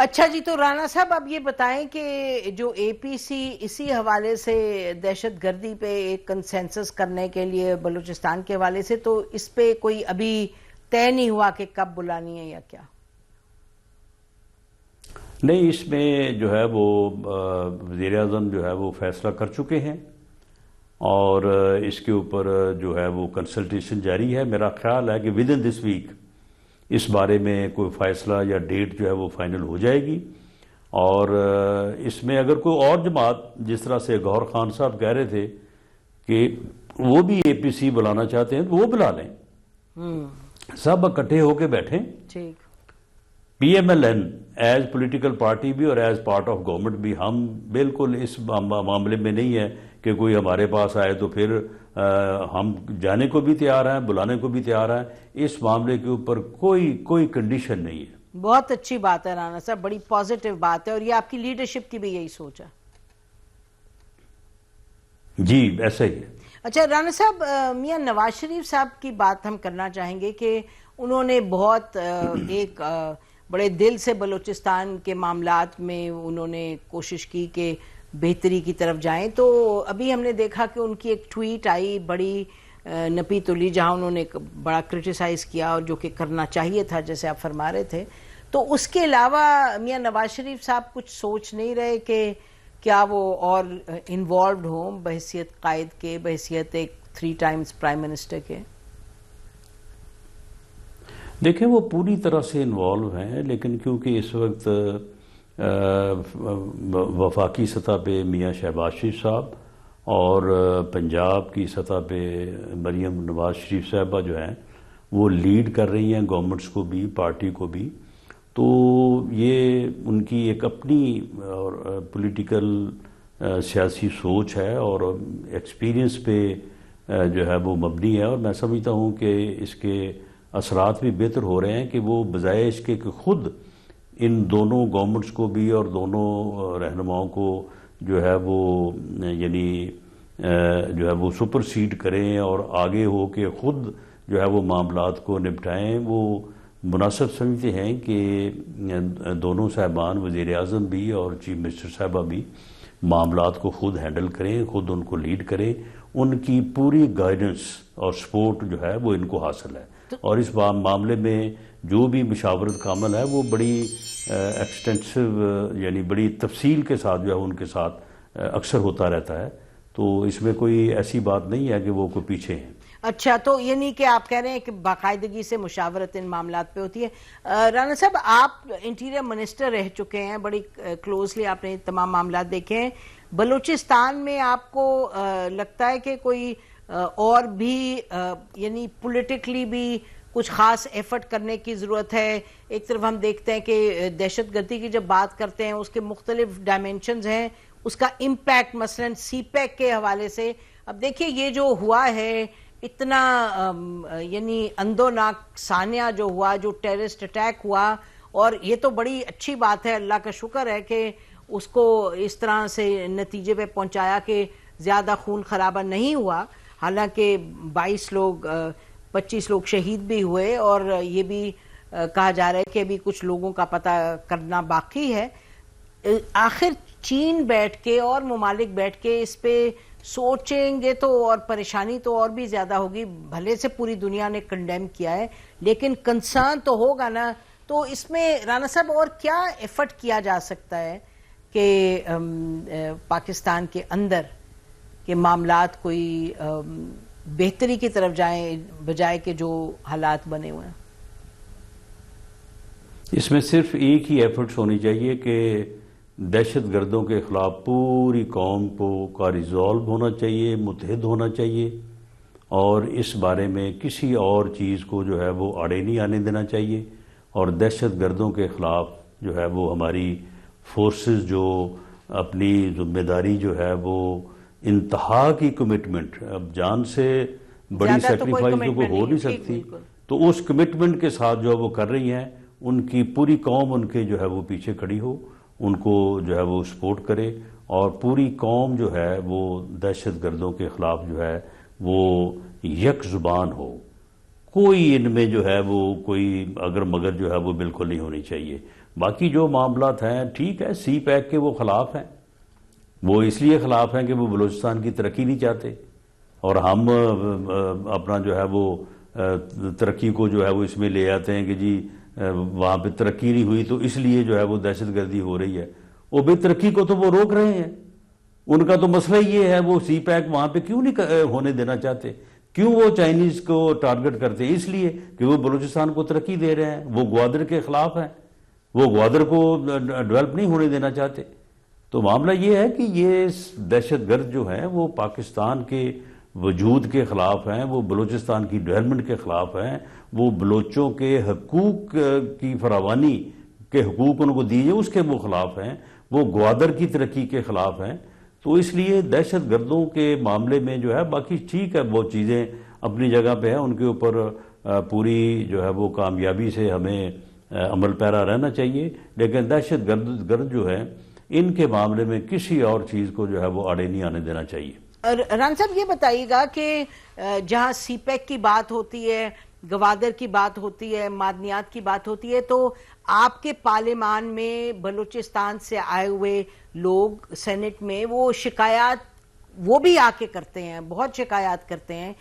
اچھا جی، تو رانا صاحب اب یہ بتائیں کہ جو اے پی سی اسی حوالے سے دہشت گردی پہ ایک کنسنسس کرنے کے لیے بلوچستان کے حوالے سے، تو اس پہ کوئی ابھی طے نہیں ہوا کہ کب بلانی ہے یا کیا؟ نہیں، اس میں جو ہے وہ وزیر اعظم جو ہے وہ فیصلہ کر چکے ہیں اور اس کے اوپر جو ہے وہ کنسلٹیشن جاری ہے۔ میرا خیال ہے کہ ود ان دس ویک اس بارے میں کوئی فیصلہ یا ڈیٹ جو ہے وہ فائنل ہو جائے گی، اور اس میں اگر کوئی اور جماعت جس طرح سے گوہر خان صاحب کہہ رہے تھے کہ وہ بھی اے پی سی بلانا چاہتے ہیں تو وہ بلا لیں، سب اکٹھے ہو کے بیٹھیں۔ ٹھیک، P M L N as political party بھی اور ایز پارٹ آف گورنمنٹ بھی ہم بالکل اس معاملے میں نہیں ہے کہ کوئی ہمارے پاس آئے تو پھر ہم جانے کو بھی تیار ہیں، بلانے کو بھی تیار ہیں۔ اس معاملے کے اوپر کوئی کنڈیشن نہیں ہے۔ بہت اچھی بات ہے رانا صاحب، بڑی پازیٹیو بات ہے، اور یہ آپ کی لیڈرشپ کی بھی یہی سوچ ہے۔ جی ایسا ہی ہے۔ اچھا رانا صاحب، میاں نواز شریف صاحب کی بات ہم کرنا چاہیں گے کہ انہوں نے بہت ایک بڑے دل سے بلوچستان کے معاملات میں انہوں نے کوشش کی کہ بہتری کی طرف جائیں، تو ابھی ہم نے دیکھا کہ ان کی ایک ٹویٹ آئی بڑی نپی تلی، جہاں انہوں نے بڑا کرٹیسائز کیا، اور جو کہ کرنا چاہیے تھا جیسے آپ فرما رہے تھے۔ تو اس کے علاوہ میاں نواز شریف صاحب کچھ سوچ نہیں رہے کہ کیا وہ اور انوالوڈ ہوں بحیثیت قائد کے، بحیثیت ایک 3 ٹائمز پرائم منسٹر کے؟ دیکھیں وہ پوری طرح سے انوالو ہیں، لیکن کیونکہ اس وقت وفاقی سطح پہ میاں شہباز شریف صاحب اور پنجاب کی سطح پہ مریم نواز شریف صاحبہ جو ہیں وہ لیڈ کر رہی ہیں گورنمنٹس کو بھی، پارٹی کو بھی، تو یہ ان کی ایک اپنی اور پولیٹیکل سیاسی سوچ ہے اور ایکسپیرینس پہ جو ہے وہ مبنی ہے، اور میں سمجھتا ہوں کہ اس کے اثرات بھی بہتر ہو رہے ہیں کہ وہ بجائے اس کے کہ خود ان دونوں گورنمنٹس کو بھی اور دونوں رہنماؤں کو جو ہے وہ یعنی جو ہے وہ سپرسیڈ کریں اور آگے ہو کے خود جو ہے وہ معاملات کو نپٹائیں، وہ مناسب سمجھتے ہیں کہ دونوں صاحبان وزیر اعظم بھی اور چیف منسٹر صاحبہ بھی معاملات کو خود ہینڈل کریں، خود ان کو لیڈ کریں، ان کی پوری گائیڈنس اور سپورٹ جو ہے وہ ان کو حاصل ہے، اور اس معاملے میں جو بھی مشاورت کا عمل ہے وہ بڑی ایکسٹینسو یعنی بڑی تفصیل کے ساتھ جو ہے ان کے ساتھ اکثر ہوتا رہتا ہے، تو اس میں کوئی ایسی بات نہیں ہے کہ وہ کوئی پیچھے ہیں۔ اچھا، تو یعنی کہ آپ کہہ رہے ہیں کہ باقاعدگی سے مشاورت ان معاملات پہ ہوتی ہے۔ رانا صاحب، آپ انٹیریئر منسٹر رہ چکے ہیں، بڑی کلوزلی آپ نے تمام معاملات دیکھے ہیں۔ بلوچستان میں آپ کو لگتا ہے کہ کوئی اور بھی یعنی پولیٹیکلی بھی کچھ خاص ایفرٹ کرنے کی ضرورت ہے؟ ایک طرف ہم دیکھتے ہیں کہ دہشت گردی کی جب بات کرتے ہیں اس کے مختلف ڈائمینشنز ہیں، اس کا امپیکٹ مثلا سی پیک کے حوالے سے اب دیکھیے یہ جو ہوا ہے اتنا یعنی اندوناک سانیہ جو ہوا، جو ٹیررسٹ اٹیک ہوا، اور یہ تو بڑی اچھی بات ہے، اللہ کا شکر ہے کہ اس کو اس طرح سے نتیجے پہ پہنچایا کہ زیادہ خون خرابہ نہیں ہوا، حالانکہ 22 لوگ 25 لوگ شہید بھی ہوئے، اور یہ بھی کہا جا رہا ہے کہ ابھی کچھ لوگوں کا پتہ کرنا باقی ہے۔ آخر چین بیٹھ کے اور ممالک بیٹھ کے اس پہ سوچیں گے تو اور پریشانی تو اور بھی زیادہ ہوگی، بھلے سے پوری دنیا نے کنڈیم کیا ہے لیکن کنسرن تو ہوگا نا۔ تو اس میں رانا صاحب اور کیا ایفرٹ کیا جا سکتا ہے کہ پاکستان کے اندر کے معاملات کوئی بہتری کی طرف جائیں بجائے کہ جو حالات بنے ہوئے ہیں؟ اس میں صرف ایک ہی ایفرٹس ہونی چاہیے کہ دہشت گردوں کے خلاف پوری قوم کا ریزالو ہونا چاہیے، متحد ہونا چاہیے، اور اس بارے میں کسی اور چیز کو جو ہے وہ آڑے نہیں آنے دینا چاہیے، اور دہشت گردوں کے خلاف جو ہے وہ ہماری فورسز جو اپنی ذمہ داری جو ہے وہ انتہا کی کمٹمنٹ، اب جان سے بڑی سیکریفائز تو کوئی ہو نہیں سکتی، تو اس کمٹمنٹ کے ساتھ جو وہ کر رہی ہیں، ان کی پوری قوم ان کے جو ہے وہ پیچھے کھڑی ہو، ان کو جو ہے وہ سپورٹ کرے، اور پوری قوم جو ہے وہ دہشت گردوں کے خلاف جو ہے وہ یک زبان ہو، کوئی ان میں جو ہے وہ کوئی اگر مگر جو ہے وہ بالکل نہیں ہونی چاہیے۔ باقی جو معاملات ہیں ٹھیک ہے، سی پیک کے وہ خلاف ہیں، وہ اس لیے خلاف ہیں کہ وہ بلوچستان کی ترقی نہیں چاہتے، اور ہم اپنا جو ہے وہ ترقی کو جو ہے وہ اس میں لے آتے ہیں کہ جی وہاں پہ ترقی نہیں ہوئی تو اس لیے جو ہے وہ دہشت گردی ہو رہی ہے۔ وہ بے ترقی کو تو وہ روک رہے ہیں، ان کا تو مسئلہ یہ ہے، وہ سی پیک وہاں پہ کیوں نہیں ہونے دینا چاہتے؟ کیوں وہ چائنیز کو ٹارگٹ کرتے ہیں؟ اس لیے کہ وہ بلوچستان کو ترقی دے رہے ہیں، وہ گوادر کے خلاف ہیں، وہ گوادر کو ڈیولپ نہیں ہونے دینا چاہتے۔ تو معاملہ یہ ہے کہ یہ دہشت گرد جو ہیں وہ پاکستان کے وجود کے خلاف ہیں، وہ بلوچستان کی ڈیولپمنٹ کے خلاف ہیں، وہ بلوچوں کے حقوق کی فراوانی کے حقوق ان کو دیجیے اس کے وہ خلاف ہیں، وہ گوادر کی ترقی کے خلاف ہیں۔ تو اس لیے دہشت گردوں کے معاملے میں جو ہے باقی ٹھیک ہے، وہ چیزیں اپنی جگہ پہ ہیں، ان کے اوپر پوری جو ہے وہ کامیابی سے ہمیں عمل پیرا رہنا چاہیے، لیکن دہشت گرد جو ہے ان کے معاملے میں کسی اور چیز کو جو ہے وہ آڑے نہیں آنے دینا چاہیے۔ رانا صاحب یہ بتائیے گا کہ جہاں سی پیک کی بات ہوتی ہے، گوادر کی بات ہوتی ہے، معدنیات کی بات ہوتی ہے، تو آپ کے پارلیمان میں بلوچستان سے آئے ہوئے لوگ سینٹ میں وہ شکایات وہ بھی آ کے کرتے ہیں، بہت شکایات کرتے ہیں۔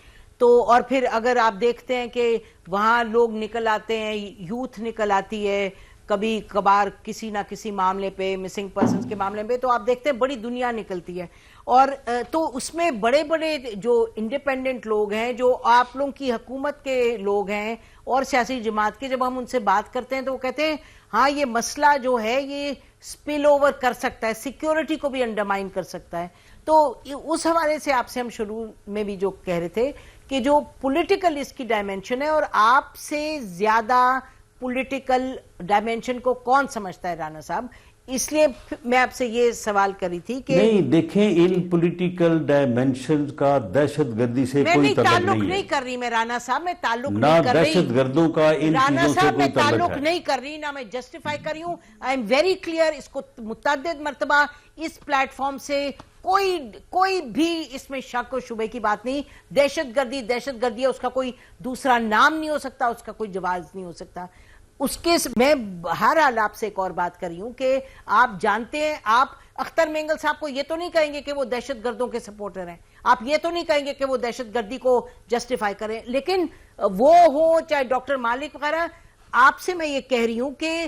تو اور پھر اگر آپ دیکھتے ہیں کہ وہاں لوگ نکل آتے ہیں، یوتھ نکل آتی ہے کبھی کبھار کسی نہ کسی معاملے پہ، مسنگ پرسنز کے معاملے پہ، تو آپ دیکھتے ہیں بڑی دنیا نکلتی ہے، اور تو اس میں بڑے بڑے جو انڈیپینڈنٹ لوگ ہیں، جو آپ لوگوں کی حکومت کے لوگ ہیں اور سیاسی جماعت کے، جب ہم ان سے بات کرتے ہیں تو وہ کہتے ہیں ہاں یہ مسئلہ جو ہے یہ سپل اوور کر سکتا ہے، سیکیورٹی کو بھی انڈرمائن کر سکتا ہے۔ تو اس حوالے سے آپ سے ہم شروع میں بھی جو کہہ رہے تھے کہ جو پولیٹیکل اس کی ڈائمینشن ہے، اور آپ سے زیادہ پولیٹیکل ڈائمینشن کو کون سمجھتا ہے رانا صاحب؟ اس لیے میں آپ سے یہ سوال کری تھی کہ نہیں دیکھیں، ان پولیٹیکل ڈائمینشن کا دہشت گردی سے کوئی تعلق نہیں کر رہی میں رانا صاحب، میں تعلق نہ نہیں کر رہی، دہشت گردوں کا ان رانا چیزوں سے صاحب میں کوئی تعلق تعلق ہے۔ نہیں کر رہی، نہ میں جسٹیفائی کر رہی ہوں۔ آئی ایم ویری کلیئر، اس کو متعدد مرتبہ اس پلیٹ فارم سے کوئی بھی اس میں شک و شبے کی بات نہیں۔ دہشت گردی ہے، اس کا کوئی دوسرا نام نہیں ہو سکتا، اس کا کوئی جواز نہیں ہو سکتا۔ اس کے میں ہر حال آپ سے ایک اور بات کر رہی ہوں کہ آپ جانتے ہیں، آپ اختر مینگل صاحب کو یہ تو نہیں کہیں گے کہ وہ دہشت گردوں کے سپورٹر ہیں، آپ یہ تو نہیں کہیں گے کہ وہ دہشت گردی کو جسٹیفائی کریں، لیکن وہ ہو چاہے ڈاکٹر مالک وغیرہ، آپ سے میں یہ کہہ رہی ہوں کہ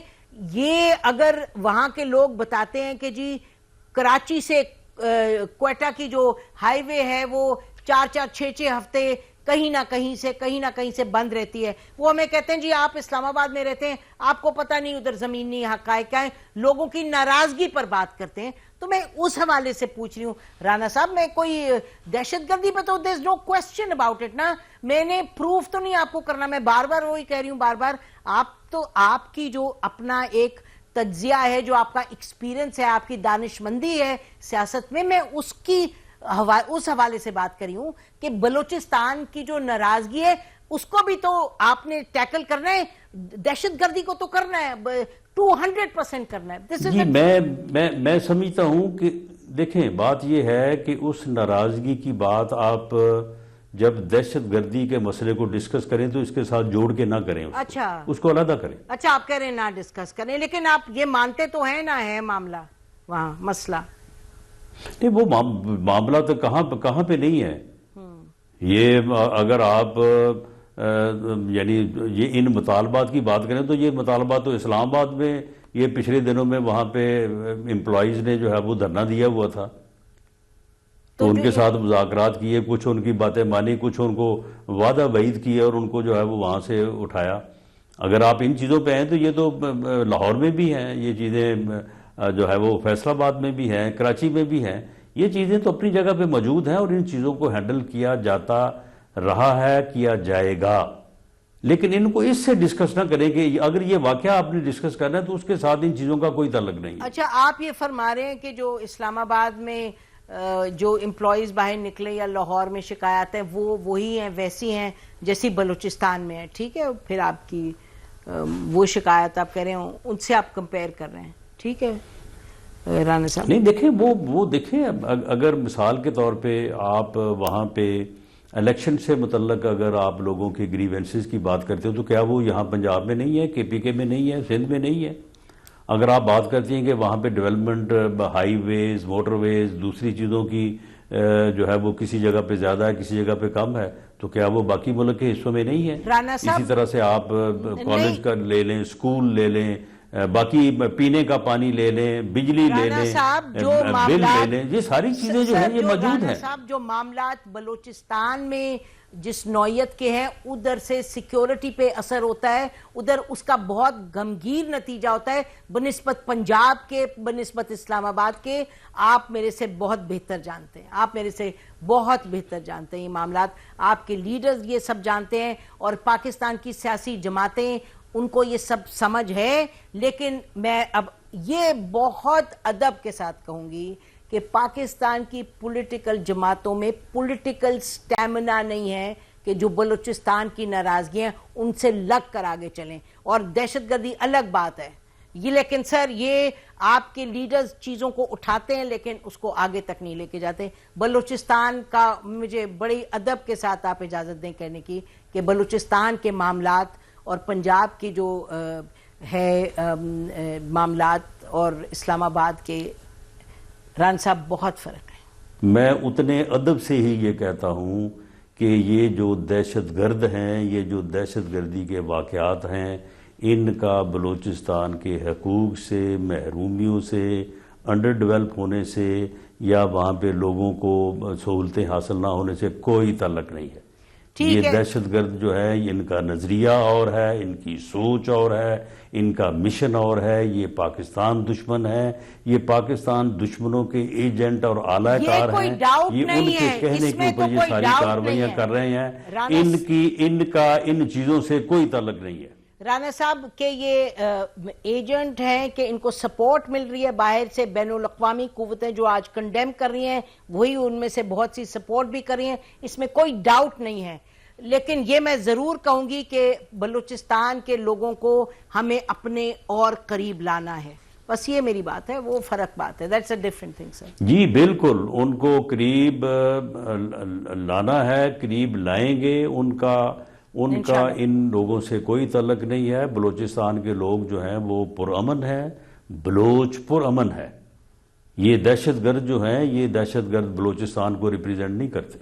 یہ اگر وہاں کے لوگ بتاتے ہیں کہ جی کراچی سے کوئٹہ کی جو ہائی وے ہے وہ 4-6 ہفتے کہیں نہ کہیں سے بند رہتی ہے، وہ ہمیں کہتے ہیں جی آپ اسلام آباد میں رہتے ہیں، آپ کو پتہ نہیں ادھر زمینی حقائق کیا ہیں، لوگوں کی ناراضگی پر بات کرتے ہیں۔ تو میں اس حوالے سے پوچھ رہی ہوں رانا صاحب، میں کوئی دہشت گردی پہ تو there's no question about it نا، میں نے پروف تو نہیں آپ کو کرنا، میں بار بار وہی کہہ رہی ہوں، بار آپ کی جو اپنا ایک تجزیہ ہے، جو آپ کا ایکسپیرینس ہے، آپ کی دانش مندی ہے سیاست میں اس حوالے سے بات کری ہوں کہ بلوچستان کی جو ناراضگی ہے اس کو بھی تو آپ نے ٹیکل کرنا ہے، دہشت گردی کو تو کرنا ہے، 200% کرنا ہے۔ جی میں سمجھتا ہوں کہ دیکھیں بات یہ ہے کہ اس ناراضگی کی بات آپ جب دہشت گردی کے مسئلے کو ڈسکس کریں تو اس کے ساتھ جوڑ کے نہ کریں، اس کو علیحدہ کریں۔ اچھا آپ کہہ رہے ہیں نہ ڈسکس کریں، لیکن آپ یہ مانتے تو ہیں نہ ہے معاملہ وہاں مسئلہ؟ نہیں، وہ معاملہ تو کہاں پہ نہیں ہے۔ یہ اگر آپ یعنی یہ ان مطالبات کی بات کریں تو یہ مطالبات تو اسلام آباد میں یہ پچھلے دنوں میں وہاں پہ امپلائیز نے جو ہے وہ دھرنا دیا ہوا تھا، تو ان کے ساتھ مذاکرات کیے، کچھ ان کی باتیں مانی، کچھ ان کو وعدہ وعید کیے اور ان کو جو ہے وہ وہاں سے اٹھایا۔ اگر آپ ان چیزوں پہ ہیں تو یہ تو لاہور میں بھی ہیں یہ چیزیں، جو ہے وہ فیصل آباد میں بھی ہیں، کراچی میں بھی ہیں، یہ چیزیں تو اپنی جگہ پہ موجود ہیں اور ان چیزوں کو ہینڈل کیا جاتا رہا ہے، کیا جائے گا، لیکن ان کو اس سے ڈسکس نہ کریں کہ اگر یہ واقعہ آپ نے ڈسکس کرنا ہے تو اس کے ساتھ ان چیزوں کا کوئی تعلق نہیں ہے۔ اچھا آپ یہ فرما رہے ہیں کہ جو اسلام آباد میں جو امپلائیز باہر نکلے یا لاہور میں شکایات ہیں وہ وہی ہیں، ویسی ہیں جیسی بلوچستان میں ہے، ٹھیک ہے؟ پھر آپ کی وہ شکایت آپ کہہ رہے ہیں ان سے آپ کمپیئر کر رہے ہیں، ٹھیک ہے رانا صاحب؟ نہیں دیکھیں، وہ دیکھیں اگر مثال کے طور پہ آپ وہاں پہ الیکشن سے متعلق اگر آپ لوگوں کی گریوینسز کی بات کرتے ہو تو کیا وہ یہاں پنجاب میں نہیں ہے، کے پی کے میں نہیں ہے، سندھ میں نہیں ہے؟ اگر آپ بات کرتی ہیں کہ وہاں پہ ڈیولپمنٹ، ہائی ویز، موٹر ویز، دوسری چیزوں کی جو ہے وہ کسی جگہ پہ زیادہ ہے، کسی جگہ پہ کم ہے، تو کیا وہ باقی ملک کے حصوں میں نہیں ہے؟ رانا صاحب اسی طرح سے آپ کالج کا لے لیں، اسکول لے لیں، باقی پینے کا پانی لے لیں، بجلی لے رانا لیں، صاحب جو بل لے معاملات لیں، یہ ساری چیزیں جو ہیں یہ موجود رانا ہیں۔ صاحب جو معاملات بلوچستان میں جس نوعیت کے ہیں ادھر سے سیکیورٹی پہ اثر ہوتا ہے، ادھر اس کا بہت غمگین نتیجہ ہوتا ہے بنسبت پنجاب کے، بنسبت اسلام آباد کے۔ آپ میرے سے بہت بہتر جانتے ہیں، آپ میرے سے بہت بہتر جانتے ہیں یہ معاملات، آپ کے لیڈرز یہ سب جانتے ہیں، اور پاکستان کی سیاسی جماعتیں ان کو یہ سب سمجھ ہے۔ لیکن میں اب یہ بہت ادب کے ساتھ کہوں گی کہ پاکستان کی پولیٹیکل جماعتوں میں پولیٹیکل سٹیمنا نہیں ہے کہ جو بلوچستان کی ناراضگیاں ان سے لگ کر آگے چلیں، اور دہشت گردی الگ بات ہے یہ، لیکن سر یہ آپ کے لیڈرز چیزوں کو اٹھاتے ہیں لیکن اس کو آگے تک نہیں لے کے جاتے۔ بلوچستان کا مجھے بڑی ادب کے ساتھ آپ اجازت دیں کہنے کی کہ بلوچستان کے معاملات اور پنجاب کی جو ہے معاملات اور اسلام آباد کے، ران صاحب بہت فرق ہے۔ میں اتنے ادب سے ہی یہ کہتا ہوں کہ یہ جو دہشت گرد ہیں، یہ جو دہشت گردی کے واقعات ہیں، ان کا بلوچستان کے حقوق سے، محرومیوں سے، انڈر ڈیولپ ہونے سے، یا وہاں پہ لوگوں کو سہولتیں حاصل نہ ہونے سے کوئی تعلق نہیں ہے۔ یہ دہشت گرد جو ہے ان کا نظریہ اور ہے، ان کی سوچ اور ہے، ان کا مشن اور ہے، یہ پاکستان دشمن ہے، یہ پاکستان دشمنوں کے ایجنٹ اور اعلی کار ہیں، یہ ان کے کہنے کے اوپر یہ ساری کارروائیاں کر رہے ہیں، ان چیزوں سے کوئی تعلق نہیں ہے۔ رانا صاحب کہ یہ ایجنٹ ہیں کہ ان کو سپورٹ مل رہی ہے باہر سے، بین الاقوامی قوتیں جو آج کنڈیم کر رہی ہیں وہی ان میں سے بہت سی سپورٹ بھی کر رہی ہیں، اس میں کوئی ڈاؤٹ نہیں ہے، لیکن یہ میں ضرور کہوں گی کہ بلوچستان کے لوگوں کو ہمیں اپنے اور قریب لانا ہے، بس یہ میری بات ہے، وہ فرق بات ہے، that's a different thing sir۔ جی بالکل، ان کو قریب لانا ہے، قریب لائیں گے، ان کا ان لوگوں سے کوئی تعلق نہیں ہے۔ بلوچستان کے لوگ جو ہیں وہ پرامن ہیں، بلوچ پرامن ہے۔ یہ دہشت گرد جو ہیں، یہ دہشت گرد بلوچستان کو ریپریزنٹ نہیں کرتے۔